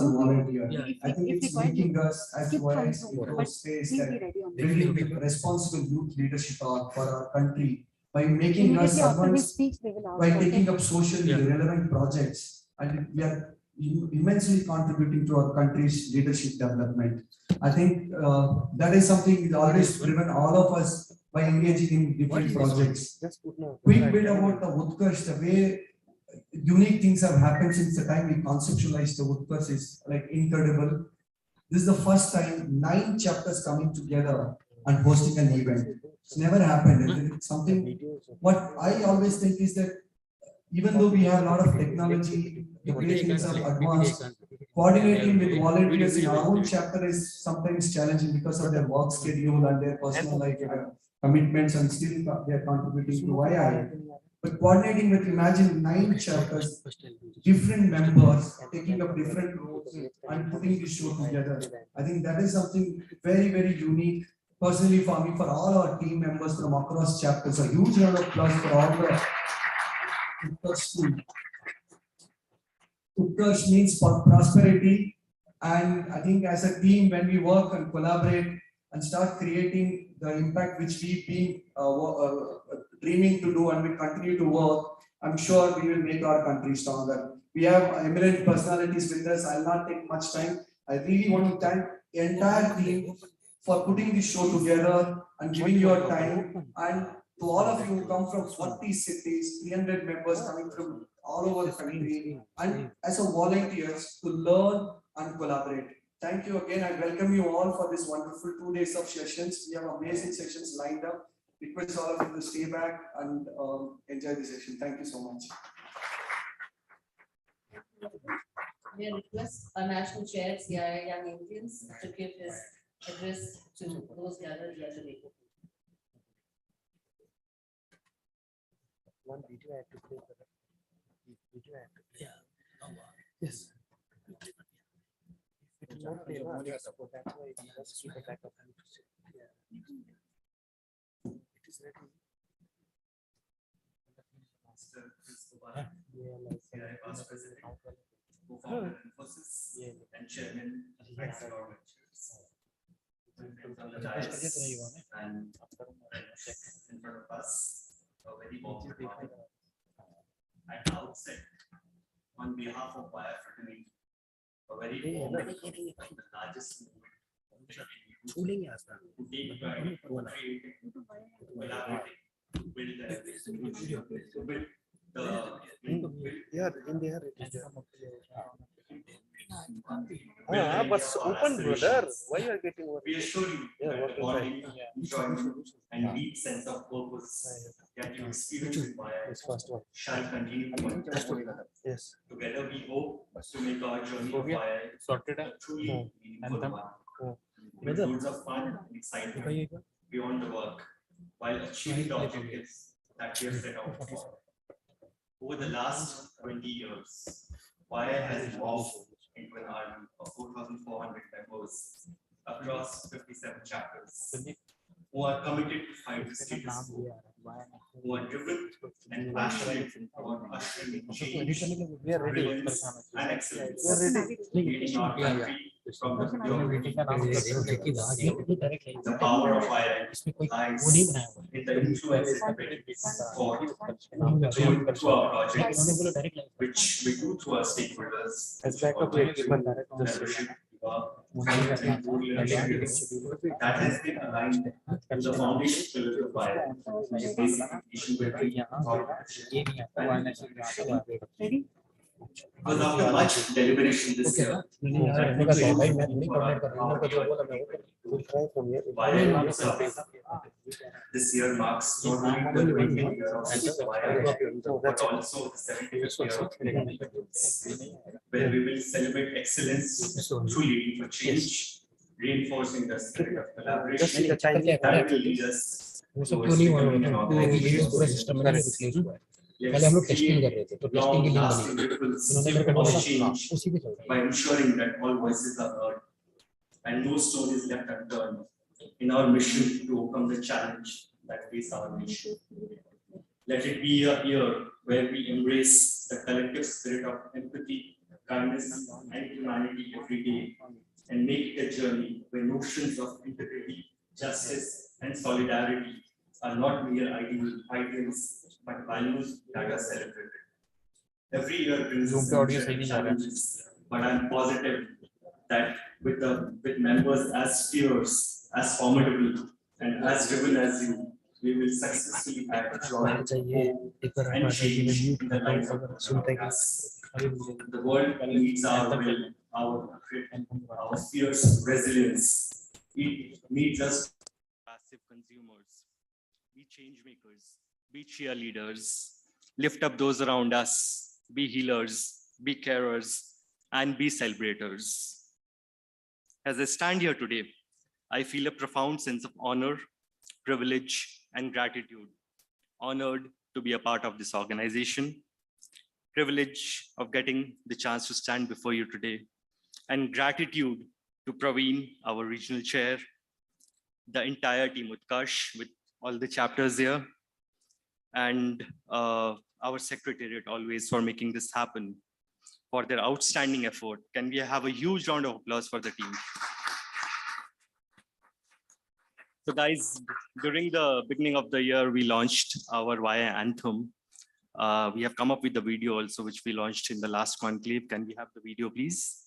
a volunteer. Yeah. I think it's making us as YIs in those days that building the responsible youth leadership for our country by making us servants, by taking up socially relevant projects, and we are immensely contributing to our country's leadership development. I think that is something that always driven all of us by engaging in different projects. Quick bit about the Utkarsh, the way unique things have happened since the time we conceptualized the Utkarsh is like incredible. This is the first time 9 chapters coming together and hosting an event. It's never happened. And it's something, what I always think is that even though we have a lot of technology, the way things are advanced, coordinating with volunteers in our own chapter is sometimes challenging because of their work schedule and their personal life commitments, and still they are contributing to YI. But coordinating with, imagine 9 chapters, different members taking up different roles and putting this show together. I think that is something very, very unique. Personally, for me, for all our team members from across chapters, a huge round of applause for all the Utkarsh team. Utkarsh means prosperity, and I think as a team, when we work and collaborate and start creating the impact which we've been dreaming to do and we continue to work, I'm sure we will make our country stronger. We have eminent personalities with us. I'll not take much time. I really want to thank the entire team for putting this show together and giving your time, and to all of you who come from 40 cities, 300 members coming from all over the country, and as a volunteers to learn and collaborate. Thank you again. I welcome you all for this wonderful 2 days of sessions. We have amazing sessions lined up. Request all of you to stay back and enjoy the session. Thank you so much. We request our national chair, CII Young Indians, to give his address to those gathered here today. One video I had to play. Video I had to play. Yes. It will not play, no? So that's why it must keep a backup. Yeah. It is ready. Yeah, like Vice President, co-founder Infosys, and Chairman Maxor Ventures. On the dais and in front of us, a very warm welcome. At the outset, on behalf of YI Fraternity, a very warm welcome to the largest movement to take pride in creating, collaborating, build yeah, in there it is there. But open, brother. Why you are getting work? We assure you that the bonding, enjoyment, and deep sense of purpose that you experience in YI shall continue to unfold. Yes. Together, we hope to make our journey of YI a truly meaningful one. With loads of fun and excitement beyond the work, while achieving the objectives that we have set out for. Over the last 20 years, YI has evolved into an army of 4,400 members across 57 chapters who are committed to fight the status quo, who are driven and passionate about ushering change, brilliance, and excellence, leading our country from the the power of YI lies in the influence it brings forth through our projects, which we do through our stakeholders, As backup, membership, that has been aligned with the foundation pillars of YI, which is basically issue building, thought leadership, and because after much deliberation this year, we'll try from here. YI marks up. This year marks not only the 20th year of YI, but also the 70th year of independence, where we will celebrate excellence through leading for change, reinforcing the spirit of collaboration that will lead us towards becoming an organization. पहले हम लोग testing कर रहे थे तो testing की link by ensuring that all voices are heard and no stone is left unturned in our mission to overcome the challenge that face our nation. Let it be a year where we embrace the collective spirit of empathy, kindness, and humanity every day, and make it a journey where notions of integrity, justice, and solidarity are not mere ideals, but values that are celebrated. Every year brings Zoom पे audio सही नहीं जा रहा है. challenges, but I'm positive that with members as fierce, as formidable, and as driven as you, we will successfully act joy, hope, and change in the lives of us. The world needs our will, our grit, our fierce resilience. It needs us passive consumers, be change makers, be cheerleaders, lift up those around us, be healers, be carers, and be celebrators. As I stand here today, I feel a profound sense of honor, privilege, and gratitude. Honored to be a part of this organization, privilege of getting the chance to stand before you today, and gratitude to Praveen, our regional chair, the entire team, Utkarsh, with all the chapters here, and our secretariat always for making this happen, for their outstanding effort. Can we have a huge round of applause for the team? So guys, during the beginning of the year, we launched our YI anthem. We have come up with the video also, which we launched in the last conclave. Can we have the video, please?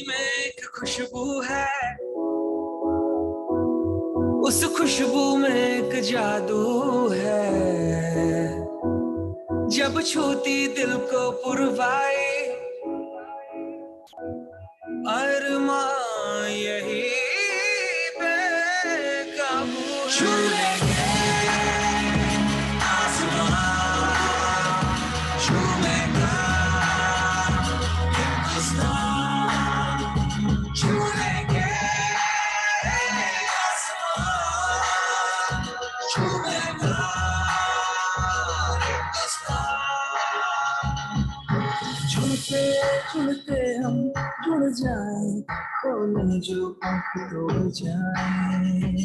में एक खुशबू है, उस खुशबू में एक जादू है, जब छूती दिल को पुरवाए अरमां यही बेकाबू है। झुलते हम जुड़ जाएं, खोलें जो आँख तोड़ जाएं,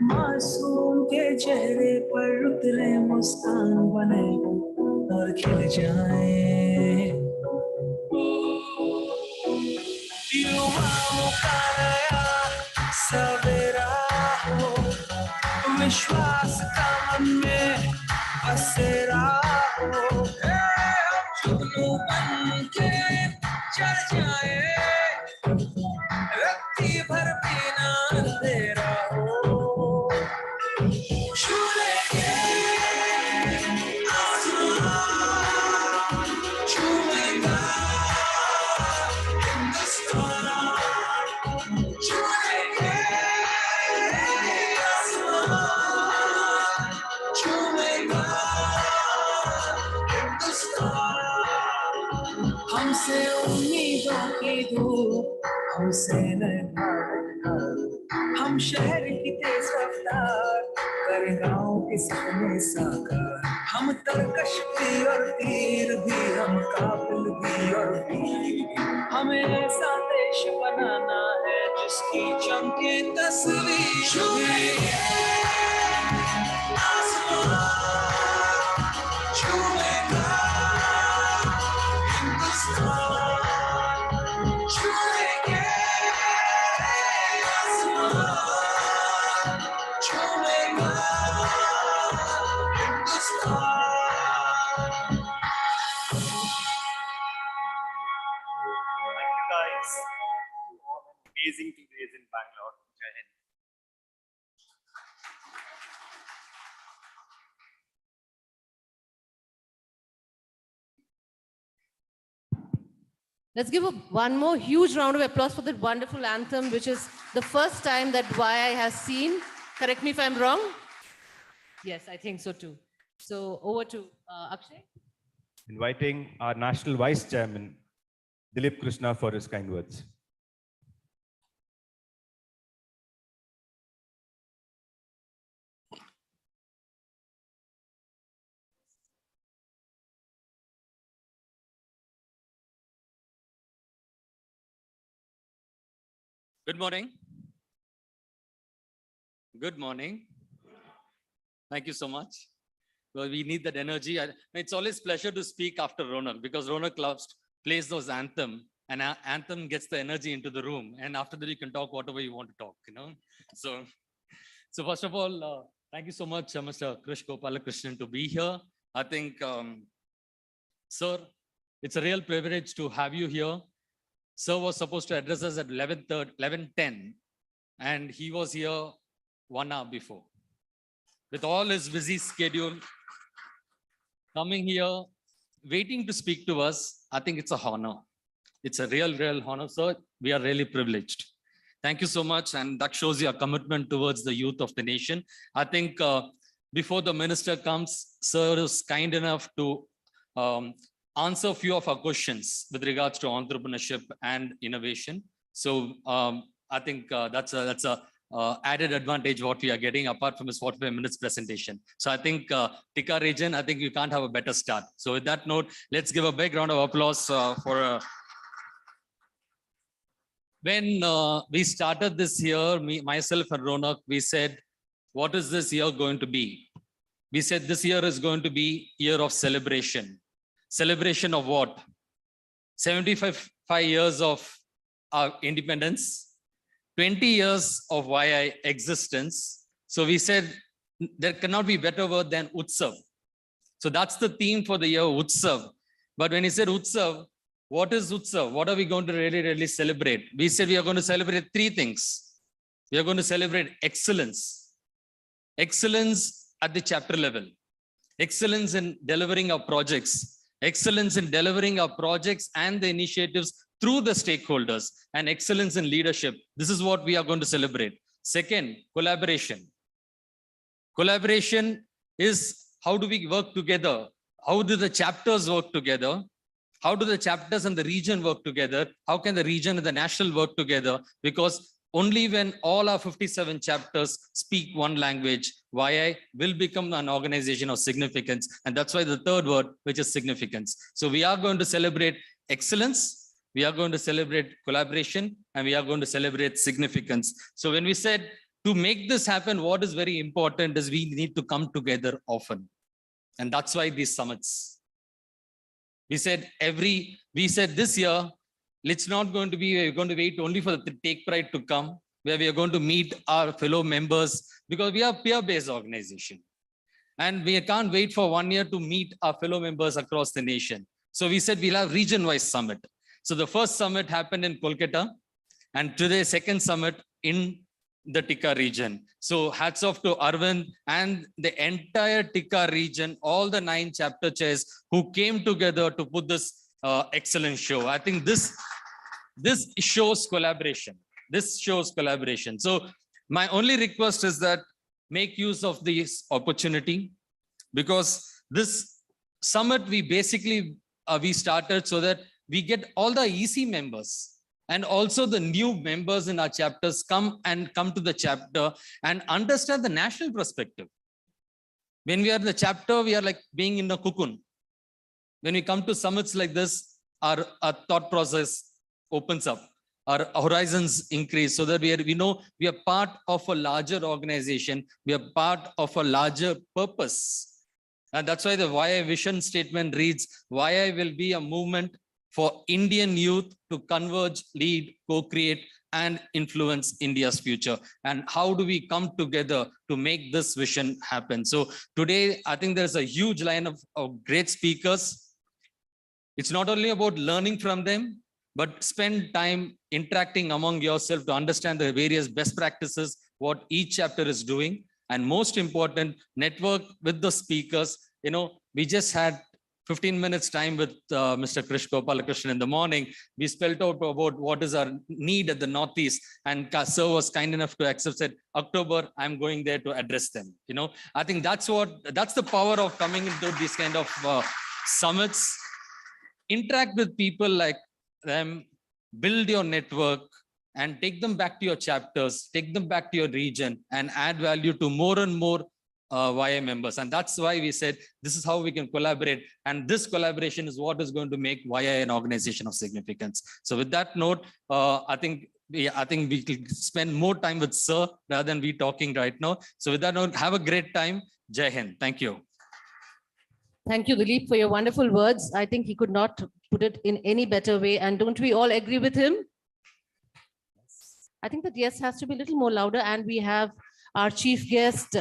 मासूम के चेहरे पर उतरे मुस्कान बने और खिल जाएं, युवाओं का नया सवेरा हो, विश्वास का मन में बसेरा हो, जुगनू बन के चढ़ जाए, रत्ती भर बिना अंधेरा हो, छू लेंगे आसमां, छूएगा हिंदुस्तान, छू लेंगे आसमां, छूएगा हमसे उम्मीदों की धूप, हमसे हम शहर की तेज रफ्तार, कर गाँव के सपने साकार, हम तरकश भी और तीर भी, हम काबिल भी और वीर भी, हमें ऐसा देश बनाना है जिसकी चमके तस्वीर। छूएंगे आसमां, छूएगा Amazing 2 days in Bangalore. Jai Hind. Let's give one more huge round of applause for that wonderful anthem, which is the first time that YI has seen. Correct me if I'm wrong. Yes, I think so too. So over to Akshay. Inviting our National Vice Chairman, Dilip Krishna, for his kind words. Good morning. Good morning. Thank you so much. Well, we need that energy. It's always pleasure to speak after Ronak because Ronak plays those anthem and anthem gets the energy into the room. And after that, you can talk whatever you want to talk, you know. So first of all, thank you so much, Mr. Krish Gopalakrishnan, to be here. I think, sir, it's a real privilege to have you here. Sir was supposed to address us at 11:10, and he was here 1 hour before. With all his busy schedule, coming here, waiting to speak to us, I think it's a honor. It's a real honor, sir. We are really privileged. Thank you so much. And that shows your commitment towards the youth of the nation. I think before the minister comes, sir is kind enough to answer a few of our questions with regards to entrepreneurship and innovation. So I think that's a added advantage what we are getting apart from his 45 minutes presentation. So I think Tikka region, I think you can't have a better start. So with that note, let's give a big round of applause for when we started this year, myself and Ronak, we said, what is this year going to be? We said this year is going to be year of celebration. Celebration of what? 75 years of our independence, 20 years of YI existence. So we said there cannot be better word than Utsav. So that's the theme for the year, Utsav. But when he said Utsav, what is Utsav? What are we going to really celebrate? We said we are going to celebrate three things. We are going to celebrate excellence. Excellence at the chapter level. Excellence in delivering our projects. Excellence in delivering our projects and the initiatives through the stakeholders, and excellence in leadership. This is what we are going to celebrate. Second, collaboration. Collaboration is how do we work together? How do the chapters work together? How do the chapters and the region work together? How can the region and the national work together? Because only when all our 57 chapters speak one language, YI will become an organization of significance. And that's why the third word, which is significance. So we are going to celebrate excellence, we are going to celebrate collaboration, and we are going to celebrate significance. So when we said to make this happen, what is very important is we need to come together often. And that's why these summits. We said this year, it's not going to be, we're going to wait only for the Take Pride to come, where we are going to meet our fellow members, because we are a peer-based organization. And we can't wait for 1 year to meet our fellow members across the nation. So we said we'll have region-wise summit. So the first summit happened in Kolkata, and today second summit in the Tikka region. So hats off to Arvind and the entire Tikka region, all the 9 chapter chairs who came together to put this excellent show. I think this shows collaboration. This shows collaboration. So my only request is that make use of this opportunity, because this summit we basically we started so that we get all the EC members and also the new members in our chapters come to the chapter and understand the national perspective. When we are in the chapter, we are like being in a cocoon. When we come to summits like this, our thought process opens up, our horizons increase, so that we know we are part of a larger organization, we are part of a larger purpose. And that's why the YI vision statement reads, YI will be a movement for Indian youth to converge, lead, co-create, and influence India's future. And how do we come together to make this vision happen? So today, I think there's a huge line of great speakers. It's not only about learning from them, but spend time interacting among yourself to understand the various best practices, what each chapter is doing. And most important, network with the speakers. You know, we just had 15 minutes time with Mr. Krish Gopalakrishnan in the morning. We spelled out about what is our need at the Northeast, and Sir was kind enough to accept, said, October, I'm going there to address them. You know, I think that's the power of coming into these kind of summits. Interact with people like them, build your network, and take them back to your chapters, take them back to your region, and add value to more and more YI members. And that's why we said this is how we can collaborate, and this collaboration is what is going to make YI an organization of significance. So with that note, I think I think we could spend more time with Sir rather than we talking right now. So with that note, have a great time. Jai Hind. Thank you. Thank you, Dilip, for your wonderful words. I think he could not put it in any better way. And don't we all agree with him? I think that yes has to be a little more louder. And we have our chief guest,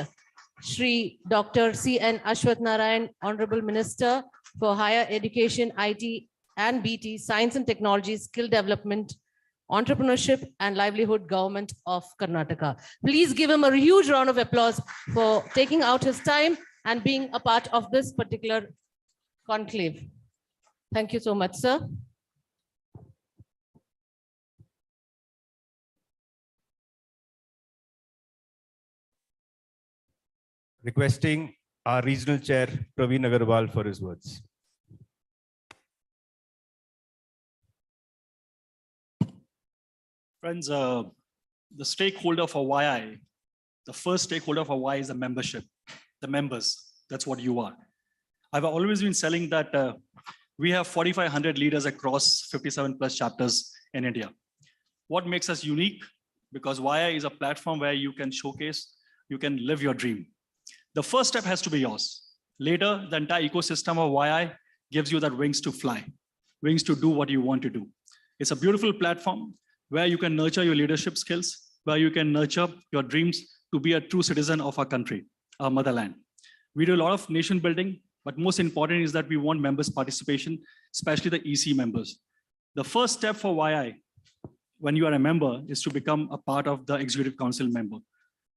Shri Dr. C.N. Ashwath Narayan, Honorable Minister for Higher Education, IT and BT, Science and Technology, Skill Development, Entrepreneurship and Livelihood, Government of Karnataka. Please give him a huge round of applause for taking out his time and being a part of this particular conclave. Thank you so much, sir. Requesting our regional chair, Praveen Agarwal, for his words. Friends, the stakeholder for YI, the first stakeholder for YI is the membership, the members. That's what you are. I've always been selling that we have 4,500 leaders across 57 plus chapters in India. What makes us unique? Because YI is a platform where you can showcase, you can live your dream. The first step has to be yours. Later, the entire ecosystem of YI gives you that wings to fly, wings to do what you want to do. It's a beautiful platform where you can nurture your leadership skills, where you can nurture your dreams to be a true citizen of our country, our motherland. We do a lot of nation building, but most important is that we want members' participation, especially the EC members. The first step for YI, when you are a member, is to become a part of the Executive Council member.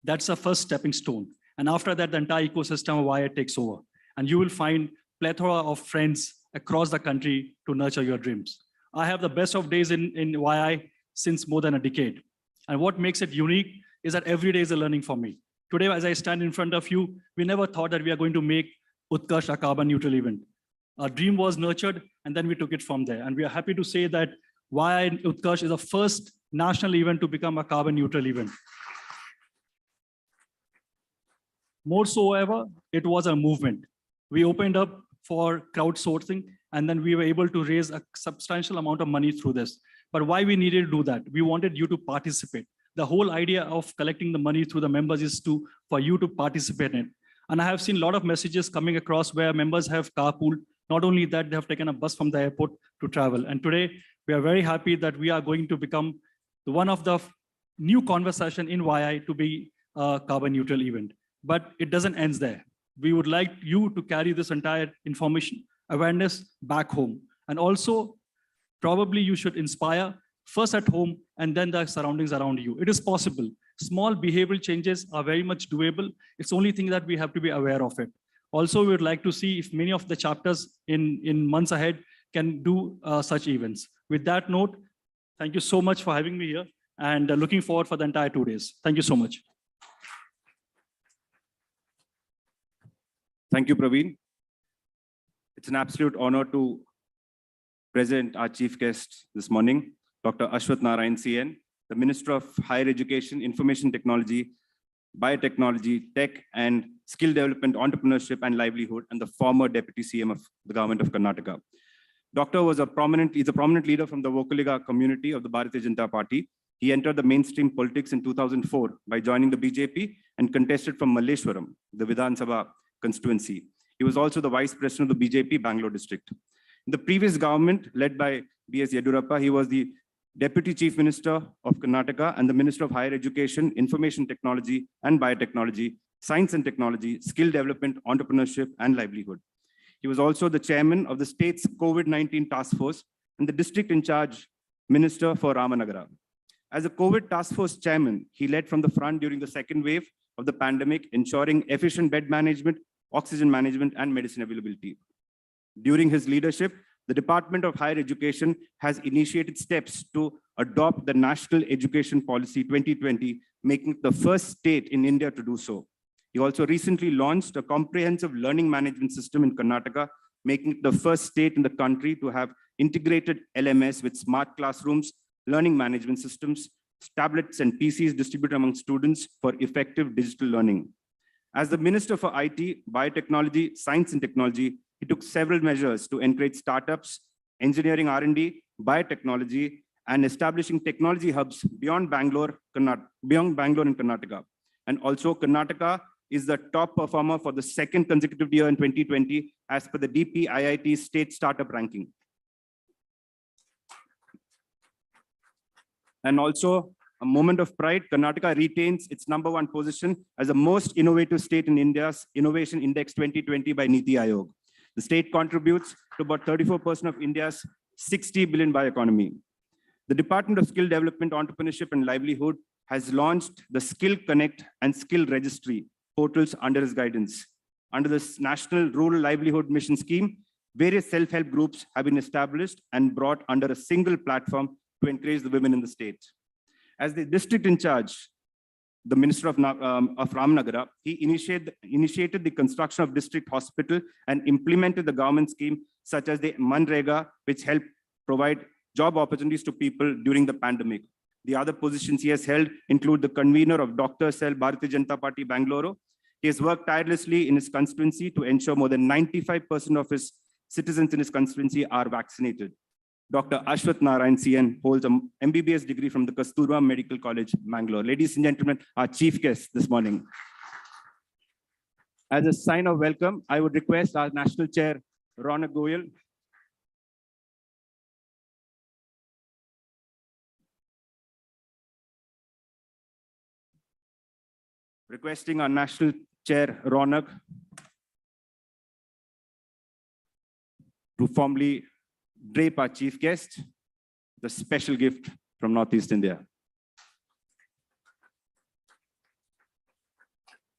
That's the first stepping stone. And after that, the entire ecosystem of YI takes over. And you will find plethora of friends across the country to nurture your dreams. I have the best of days in YI since more than a decade. And what makes it unique is that every day is a learning for me. Today, as I stand in front of you, we never thought that we are going to make Utkarsh a carbon neutral event. Our dream was nurtured, and then we took it from there. And we are happy to say that YI Utkarsh is the first national event to become a carbon neutral event. More so ever, it was a movement. We opened up for crowdsourcing, and then we were able to raise a substantial amount of money through this. But why we needed to do that? We wanted you to participate. The whole idea of collecting the money through the members is for you to participate in it. And I have seen a lot of messages coming across where members have carpooled. Not only that, they have taken a bus from the airport to travel. And today, we are very happy that we are going to become one of the new conversation in YI to be a carbon neutral event. But it doesn't end there. We would like you to carry this entire information, awareness back home. And also, probably you should inspire first at home and then the surroundings around you. It is possible. Small behavioral changes are very much doable. It's the only thing that we have to be aware of it. Also, we would like to see if many of the chapters in months ahead can do such events. With that note, thank you so much for having me here and looking forward for the entire 2 days. Thank you so much. Thank you, Praveen. It's an absolute honor to present our chief guest this morning, Dr. Ashwath Narayan CN, the Minister of Higher Education, Information Technology, Biotechnology, Tech and Skill Development, Entrepreneurship and Livelihood, and the former Deputy CM of the Government of Karnataka. Doctor is a prominent leader from the Vokaliga community of the Bharatiya Janata Party. He entered the mainstream politics in 2004 by joining the BJP and contested from Malleshwaram, the Vidhan Sabha constituency. He was also the Vice President of the BJP Bangalore district. In the previous government led by B.S. Yedurappa, he was the Deputy Chief Minister of Karnataka and the Minister of Higher Education, Information Technology and Biotechnology, Science and Technology, Skill Development, Entrepreneurship and Livelihood. He was also the chairman of the state's COVID-19 task force and the district in charge minister for Ramanagara. As a COVID task force chairman, he led from the front during the second wave of the pandemic, ensuring efficient bed management, oxygen management, and medicine availability. During his leadership, the Department of Higher Education has initiated steps to adopt the National Education Policy 2020, making it the first state in India to do so. He also recently launched a comprehensive learning management system in Karnataka, making it the first state in the country to have integrated LMS with smart classrooms, learning management systems, tablets and PCs distributed among students for effective digital learning. As the Minister for IT, Biotechnology, Science and Technology, he took several measures to encourage startups, engineering R&D, biotechnology, and establishing technology hubs beyond Bangalore and Karnataka. And also Karnataka is the top performer for the second consecutive year in 2020 as per the DPIIT state startup ranking. And also a moment of pride, Karnataka retains its #1 position as the most innovative state in India's Innovation Index 2020 by Niti Aayog. The state contributes to about 34% of India's 60 billion bioeconomy. The Department of Skill Development, Entrepreneurship and Livelihood has launched the Skill Connect and Skill Registry portals under his guidance. Under this National Rural Livelihood Mission Scheme, various self-help groups have been established and brought under a single platform to encourage the women in the state. As the district in charge, the Minister of Ramnagara, he initiated the construction of district hospital and implemented the government scheme such as the Manrega, which helped provide job opportunities to people during the pandemic. The other positions he has held include the convener of Doctor Cell Bharatiya Janata Party Bangalore. He has worked tirelessly in his constituency to ensure more than 95% of his citizens in his constituency are vaccinated. Dr. Ashwath Narayan CN holds an MBBS degree from the Kasturba Medical College, Bangalore. Ladies and gentlemen, our chief guest this morning. As a sign of welcome, I would request our National Chair, Ronak Goyal, requesting our National Chair, Ronak, to formally drape our chief guest, the special gift from Northeast India.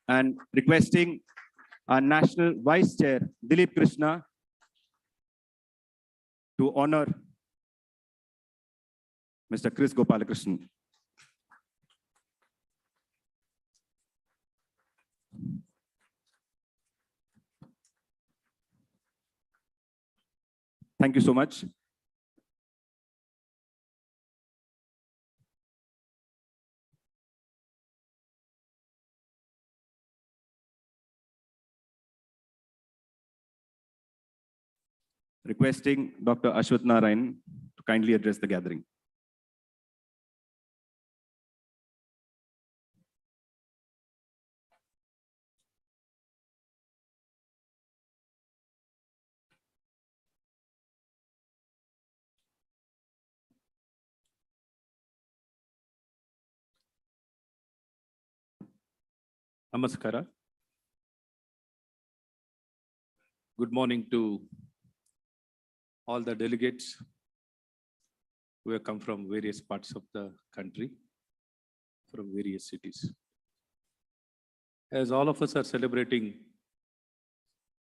And requesting our National Vice Chair, Dilip Krishna, to honor Mr. Chris Gopalakrishnan. Thank you so much. Requesting Dr. Ashwath Narayan to kindly address the gathering. Namaskara. Good morning to all the delegates who have come from various parts of the country, from various cities. As all of us are celebrating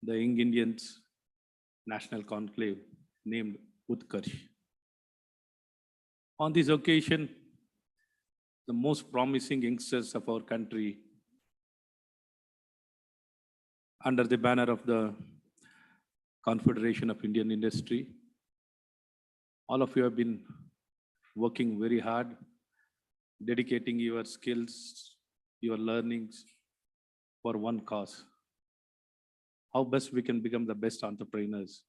the Young Indians National Conclave named Utkarsh. On this occasion, the most promising youngsters of our country, under the banner of the Confederation of Indian Industry, all of you have been working very hard, dedicating your skills, your learnings for one cause. How best we can become the best entrepreneurs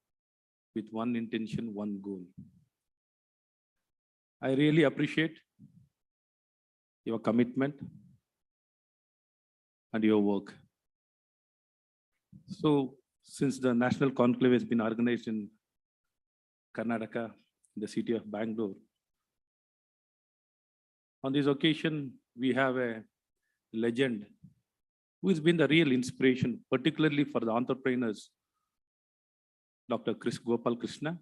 with one intention, one goal. I really appreciate your commitment and your work. So, since the National Conclave has been organized in Karnataka, the city of Bangalore, on this occasion, we have a legend who has been the real inspiration, particularly for the entrepreneurs, Dr. Chris Gopalakrishnan,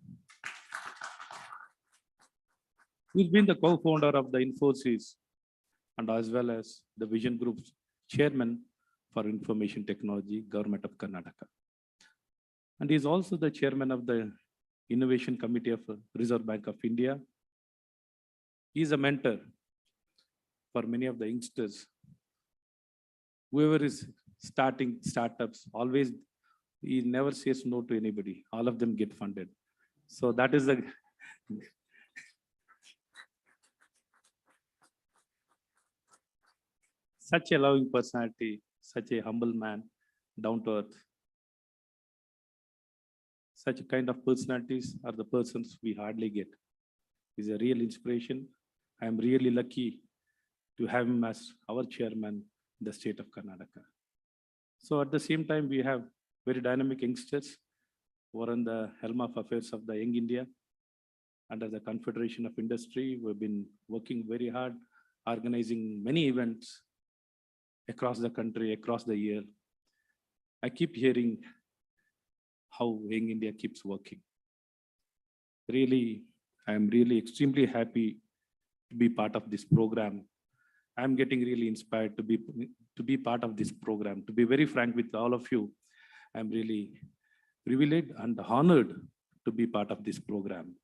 who's been the co-founder of the Infosys and as well as the Vision Group's chairman for Information Technology, Government of Karnataka. And he's also the chairman of the Innovation Committee of Reserve Bank of India. He's a mentor for many of the youngsters. Whoever is starting startups, always, he never says no to anybody. All of them get funded. So that is the such a loving personality, such a humble man, down to earth. Such a kind of personalities are the persons we hardly get. is a real inspiration. I am really lucky to have him as our chairman in the state of Karnataka. So at the same time, we have very dynamic youngsters who are on the helm of affairs of the Young India. Under the Confederation of Industry, we've been working very hard, organizing many events across the country, across the year. I keep hearing how Young India keeps working. Really, I am really extremely happy to be part of this program. I'm getting really inspired to be part of this program. To be very frank with all of you, I'm really privileged and honored to be part of this program.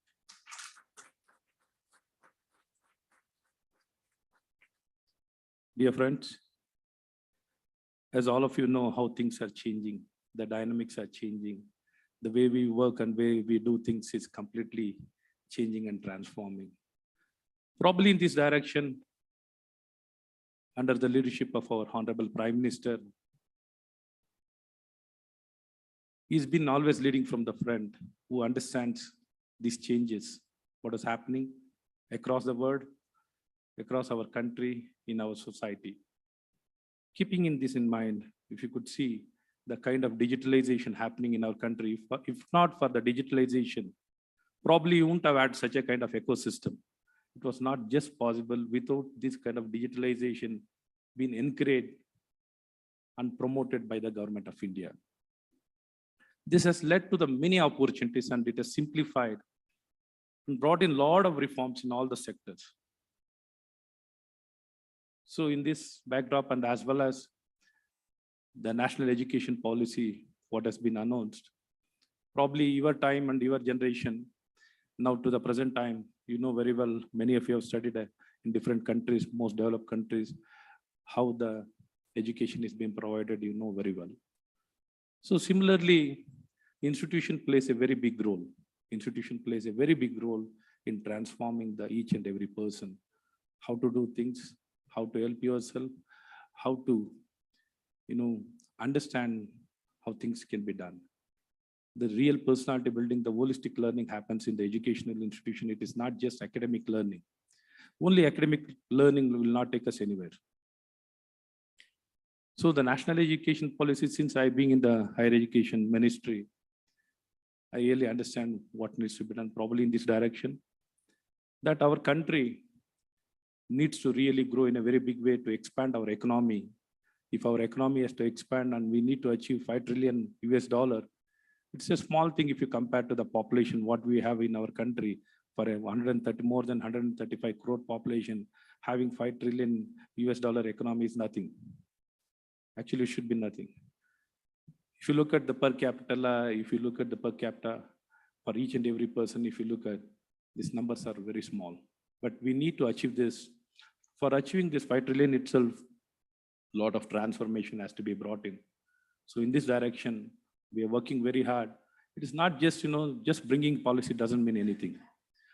Dear friends, as all of you know how things are changing, the dynamics are changing, the way we work and way we do things is completely changing and transforming. Probably in this direction, under the leadership of our Honorable Prime Minister, he's been always leading from the front, who understands these changes, what is happening across the world, across our country, in our society. Keeping in this in mind, if you could see the kind of digitalization happening in our country, if not for the digitalization, probably you wouldn't have had such a kind of ecosystem. It was not just possible without this kind of digitalization being encouraged and promoted by the government of India. This has led to the many opportunities, and it has simplified and brought in a lot of reforms in all the sectors. So in this backdrop, and as well as the national education policy, what has been announced, probably your time and your generation, now to the present time, you know very well, many of you have studied in different countries, most developed countries, how the education is being provided, you know very well. So similarly, institution plays a very big role. Institution plays a very big role in transforming each and every person, how to do things, how to help yourself, how to, understand how things can be done. The real personality building, the holistic learning happens in the educational institution. It is not just academic learning. Only academic learning will not take us anywhere. So the national education policy, since I've been in the higher education ministry, I really understand what needs to be done probably in this direction, that our country needs to really grow in a very big way to expand our economy. If our economy has to expand and we need to achieve $5 trillion US, it's a small thing if you compare to the population, what we have in our country. For a more than 135 crore population, having $5 trillion US economy is nothing. Actually, it should be nothing. If you look at the per capita, for each and every person, if you look at, these numbers are very small. But we need to achieve this. For achieving this 5 trillion itself, a lot of transformation has to be brought in. So in this direction, we are working very hard. It is not just, just bringing policy doesn't mean anything.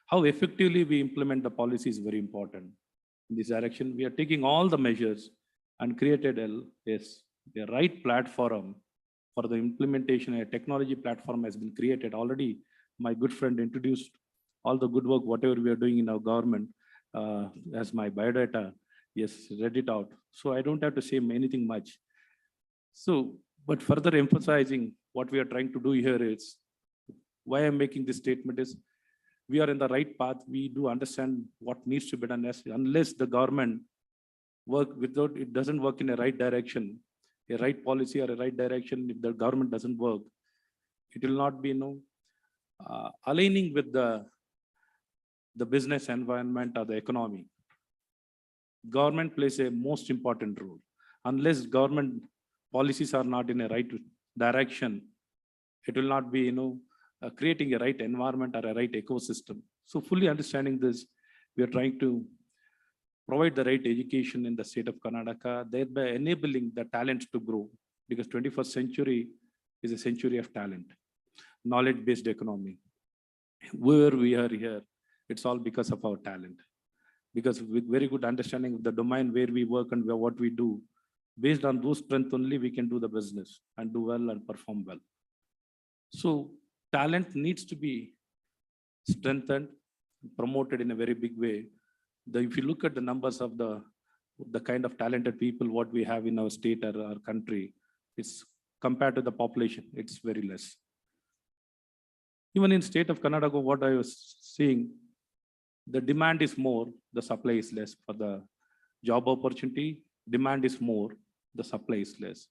How effectively we implement the policy is very important. In this direction, we are taking all the measures and created the right platform for the implementation. A technology platform has been created already. My good friend introduced all the good work, whatever we are doing in our government, as my biodata, yes, read it out. So I don't have to say anything much. So, but further emphasizing what we are trying to do here is, why I'm making this statement is, we are in the right path. We do understand what needs to be done. Unless the government it doesn't work in a right direction, a right policy or a right direction, if the government doesn't work, it will not be aligning with the business environment or the economy. Government plays a most important role. Unless government policies are not in a right direction, it will not be, creating a right environment or a right ecosystem. So fully understanding this, we are trying to provide the right education in the state of Karnataka, thereby enabling the talent to grow, because 21st century is a century of talent, knowledge-based economy. Where we are here, it's all because of our talent. Because with very good understanding of the domain where we work and what we do, based on those strengths only we can do the business and do well and perform well. So talent needs to be strengthened, promoted in a very big way. If you look at the numbers of the kind of talented people what we have in our state or our country, it's compared to the population, it's very less. Even in state of Karnataka, what I was seeing, the demand is more, the supply is less. For the job opportunity, demand is more, the supply is less.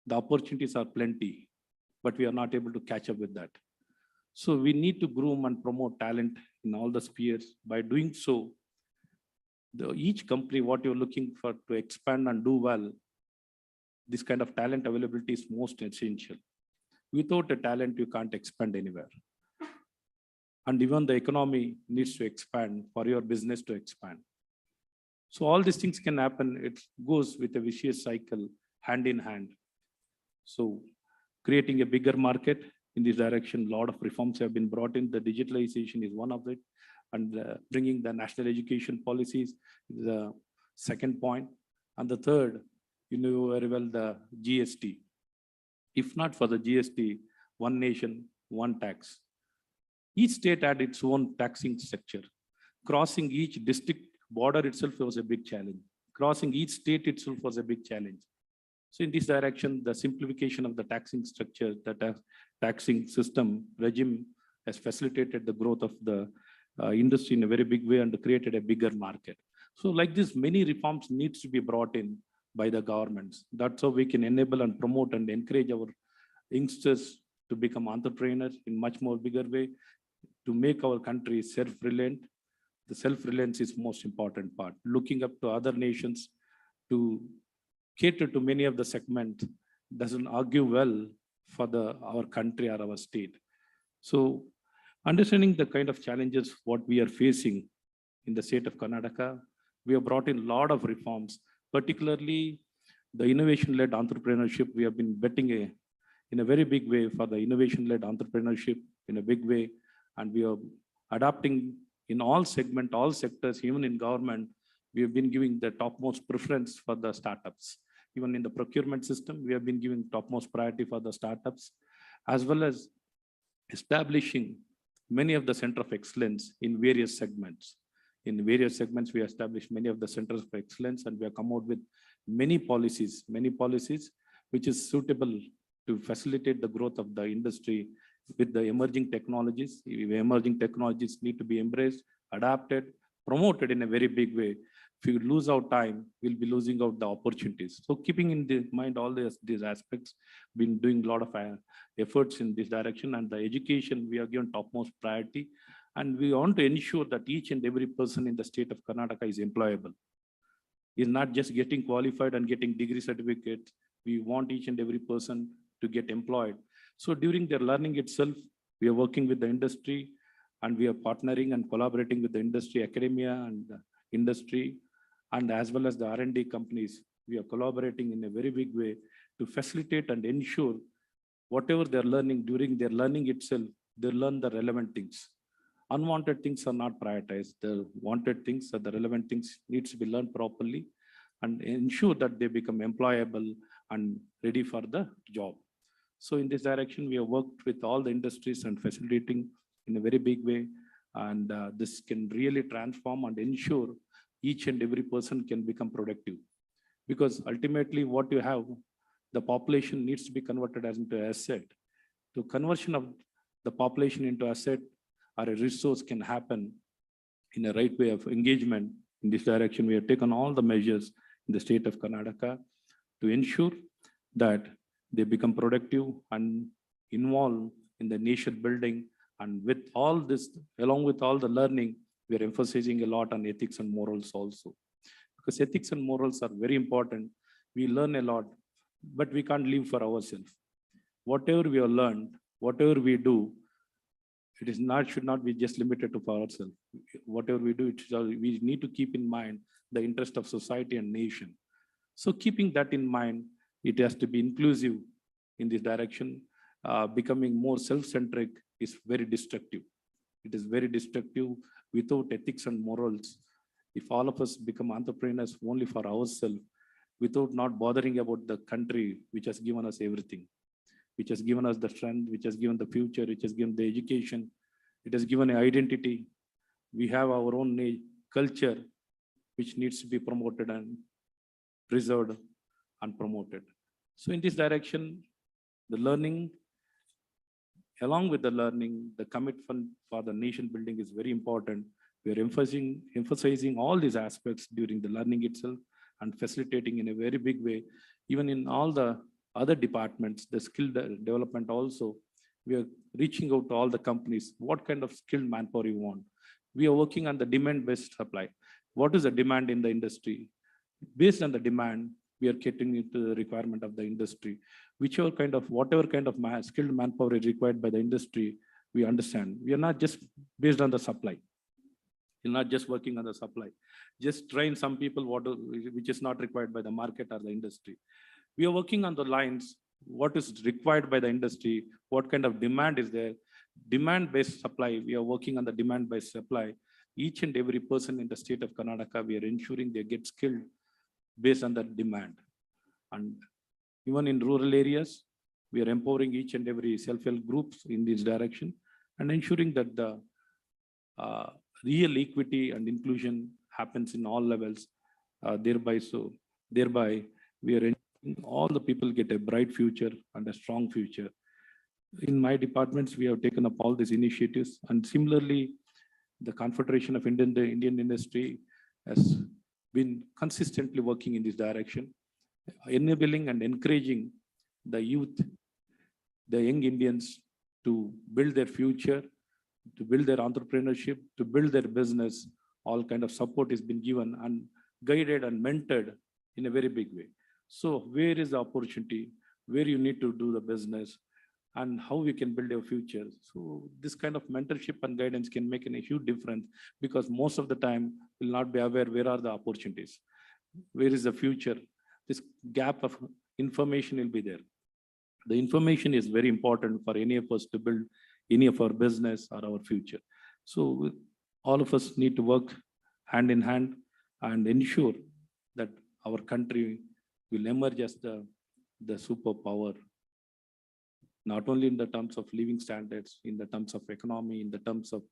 The opportunities are plenty, but we are not able to catch up with that. So we need to groom and promote talent in all the spheres. By doing so, each company, what you're looking for to expand and do well, this kind of talent availability is most essential. Without a talent, you can't expand anywhere. And even the economy needs to expand for your business to expand. So all these things can happen. It goes with a vicious cycle, hand in hand. So creating a bigger market in this direction, a lot of reforms have been brought in. The digitalization is one of it. And bringing the national education policies is the second point. And the third, you know very well, the GST. If not for the GST, one nation, one tax. Each state had its own taxing structure. Crossing each district border itself was a big challenge. Crossing each state itself was a big challenge. So in this direction, the simplification of the taxing structure, the taxing system regime has facilitated the growth of the industry in a very big way and created a bigger market. So like this, many reforms needs to be brought in by the governments. That's how we can enable and promote and encourage our youngsters to become entrepreneurs in much more bigger way, to make our country self-reliant. The self-reliance is most important part. Looking up to other nations to cater to many of the segment doesn't argue well for our country or our state. So understanding the kind of challenges what we are facing in the state of Karnataka, we have brought in a lot of reforms, particularly the innovation-led entrepreneurship. We have been betting in a very big way for the innovation-led entrepreneurship in a big way. And we are adapting in all segments, all sectors, even in government, we have been giving the topmost preference for the startups. Even in the procurement system, we have been giving topmost priority for the startups, as well as establishing many of the center of excellence in various segments. In various segments, we established many of the centers of excellence, and we have come out with many policies which is suitable to facilitate the growth of the industry with the emerging technologies. Emerging technologies need to be embraced, adapted, promoted in a very big way. If we lose our time, we'll be losing out the opportunities. So keeping in mind all these aspects, been doing a lot of efforts in this direction, and the education we are given topmost priority. And we want to ensure that each and every person in the state of Karnataka is employable. Is not just getting qualified and getting degree certificates. We want each and every person to get employed. So during their learning itself, we are working with the industry, and we are partnering and collaborating with the industry, academia and industry, and as well as the R&D companies. We are collaborating in a very big way to facilitate and ensure whatever they're learning, during their learning itself, they learn the relevant things. Unwanted things are not prioritized. The wanted things or the relevant things needs to be learned properly and ensure that they become employable and ready for the job. So in this direction, we have worked with all the industries and facilitating in a very big way. And this can really transform and ensure each and every person can become productive. Because ultimately what you have, the population needs to be converted as into asset. The conversion of the population into asset or a resource can happen in a right way of engagement. In this direction, we have taken all the measures in the state of Karnataka to ensure that they become productive and involved in the nation building. And with all this, along with all the learning, we are emphasizing a lot on ethics and morals also. Because ethics and morals are very important. We learn a lot, but we can't live for ourselves. Whatever we have learned, whatever we do, should not be just limited to ourselves. Whatever we do, we need to keep in mind the interest of society and nation. So keeping that in mind, it has to be inclusive in this direction. Becoming more self-centric is very destructive. It is very destructive without ethics and morals. If all of us become entrepreneurs only for ourselves, without not bothering about the country which has given us everything, which has given us the strength, which has given the future, which has given the education, it has given an identity. We have our own culture, which needs to be promoted and preserved and promoted. So in this direction, the learning, along with the learning, the commitment for the nation building is very important. We are emphasizing all these aspects during the learning itself and facilitating in a very big way. Even in all the other departments, the skill development also, we are reaching out to all the companies, what kind of skilled manpower you want. We are working on the demand-based supply. What is the demand in the industry? Based on the demand, we are getting into the requirement of the industry. Whatever kind of skilled manpower is required by the industry, we understand. We are not just based on the supply. You're not just working on the supply. Just train some people which is not required by the market or the industry. We are working on the lines, what is required by the industry, what kind of demand is there. Demand-based supply, we are working on the demand-based supply. Each and every person in the state of Karnataka, we are ensuring they get skilled based on that demand. And even in rural areas, we are empowering each and every self-help groups in this direction and ensuring that the real equity and inclusion happens in all levels. Thereby, we are ensuring all the people get a bright future and a strong future. In my departments, we have taken up all these initiatives, and similarly, the Confederation of Indian Industry has been consistently working in this direction, enabling and encouraging the youth, the young Indians to build their future, to build their entrepreneurship, to build their business. All kind of support has been given and guided and mentored in a very big way. So where is the opportunity, where you need to do the business, and how we can build your future. So this kind of mentorship and guidance can make a huge difference, because most of the time will not be aware where are the opportunities, where is the future. This gap of information will be there. The information is very important for any of us to build any of our business or our future. So all of us need to work hand in hand and ensure that our country will emerge as the superpower, not only in the terms of living standards, in the terms of economy, in the terms of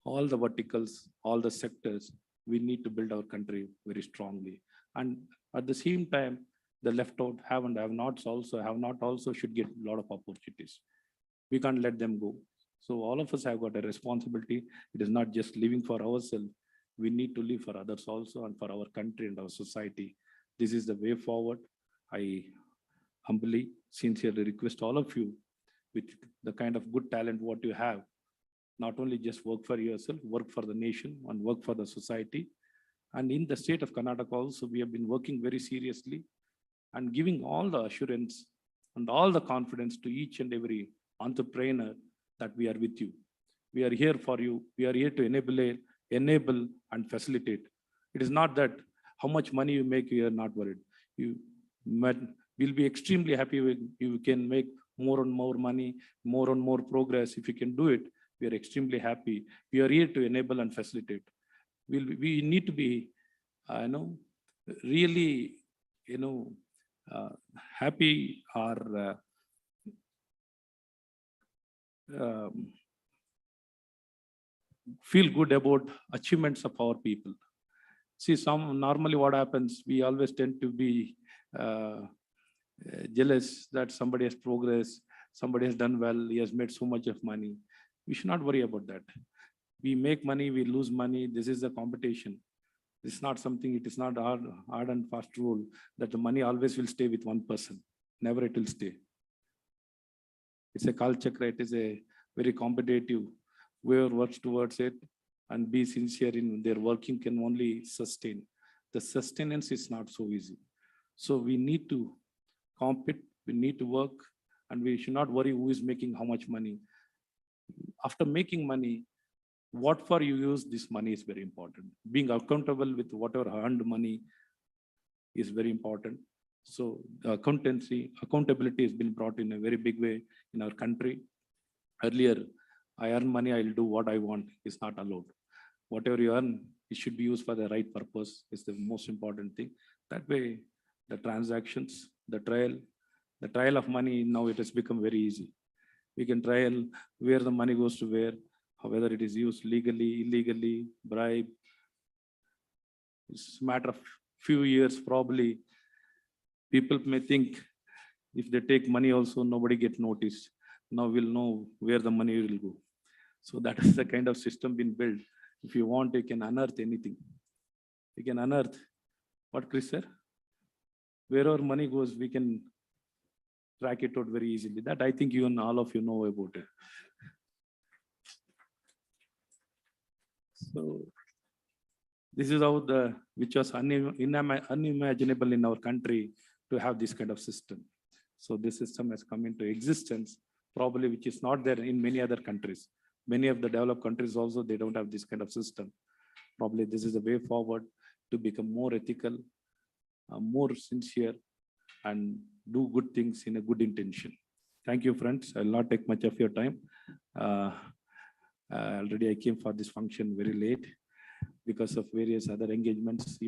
all the verticals, all the sectors. We need to build our country very strongly. And at the same time, the left out have not also should get a lot of opportunities. We can't let them go. So all of us have got a responsibility. It is not just living for ourselves. We need to live for others also, and for our country and our society. This is the way forward. I humbly, sincerely request all of you, with the kind of good talent what you have, not only just work for yourself, work for the nation and work for the society. And in the state of Karnataka also, we have been working very seriously and giving all the assurance and all the confidence to each and every entrepreneur that we are with you. We are here for you. We are here to enable and facilitate. It is not that how much money you make, you are not worried. We'll be extremely happy when you can make more and more money, more and more progress. If you can do it, we are extremely happy. We are here to enable and facilitate. We need to be, really, happy or feel good about achievements of our people. See, normally what happens, we always tend to be jealous that somebody has progressed, somebody has done well, he has made so much of money. We should not worry about that. We make money, we lose money. This is the competition. It's not something, it is not hard and fast rule that the money always will stay with one person. Never it will stay. It's a culture, it is a very competitive. Whoever works towards it and be sincere in their working can only sustain. The sustenance is not so easy. So we need to compete, we need to work, and we should not worry who is making how much money. After making money, what for you use this money is very important. Being accountable with whatever earned money is very important. So accountability has been brought in a very big way in our country. Earlier, I earn money, I'll do what I want, is not allowed. Whatever you earn, it should be used for the right purpose, is the most important thing. That way, the transactions, the trial of money, now it has become very easy. We can trial where the money goes to where, whether it is used legally, illegally, bribe. It's a matter of few years, probably. People may think if they take money also, nobody gets noticed. Now we'll know where the money will go. So that is the kind of system being built. If you want, you can unearth anything. You can unearth. What, Chris, sir? Wherever money goes, we can track it out very easily. That I think you and all of you know about it. So this is how which was unimaginable in our country to have this kind of system. So this system has come into existence, probably which is not there in many other countries. Many of the developed countries also, they don't have this kind of system. Probably this is the way forward to become more ethical, more sincere, and do good things in a good intention. Thank you, friends. I'll not take much of your time. Already I came for this function very late because of various other engagements.